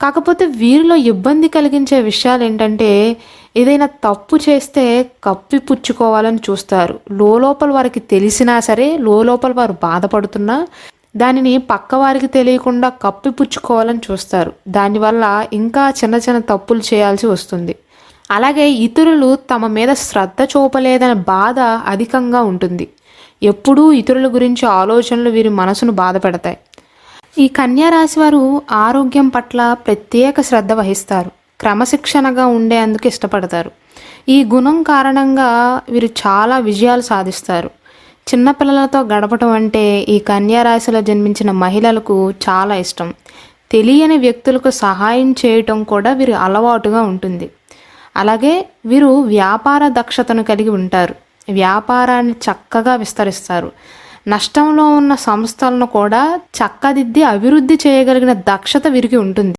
కాకపోతే వీరిలో ఇబ్బంది కలిగించే విషయాలేంటంటే, ఏదైనా తప్పు చేస్తే కప్పిపుచ్చుకోవాలని చూస్తారు. లోలోపల వారికి తెలిసినా సరే, లోలోపల వారు బాధపడుతున్నా, దానిని పక్కవారికి తెలియకుండా కప్పిపుచ్చుకోవాలని చూస్తారు. దానివల్ల ఇంకా చిన్న చిన్న తప్పులు చేయాల్సి వస్తుంది. అలాగే ఇతరులు తమ మీద శ్రద్ధ చూపలేదనే బాధ అధికంగా ఉంటుంది. ఎప్పుడూ ఇతరుల గురించి ఆలోచనలు వీరి మనసును బాధపెడతాయి. ఈ కన్యా రాశి వారు ఆరోగ్యం పట్ల ప్రత్యేక శ్రద్ధ వహిస్తారు. క్రమశిక్షణగా ఉండేందుకు ఇష్టపడతారు. ఈ గుణం కారణంగా వీరు చాలా విజయాలు సాధిస్తారు. చిన్నపిల్లలతో గడపటం అంటే ఈ కన్యా రాశిలో జన్మించిన మహిళలకు చాలా ఇష్టం. తెలియని వ్యక్తులకు సహాయం చేయటం కూడా వీరి అలవాటుగా ఉంటుంది. అలాగే వీరు వ్యాపార దక్షతను కలిగి ఉంటారు. వ్యాపారాన్ని చక్కగా విస్తరిస్తారు. నష్టంలో ఉన్న సంస్థలను కూడా చక్కదిద్ది అభివృద్ధి చేయగలిగిన దక్షత వీరికి ఉంటుంది.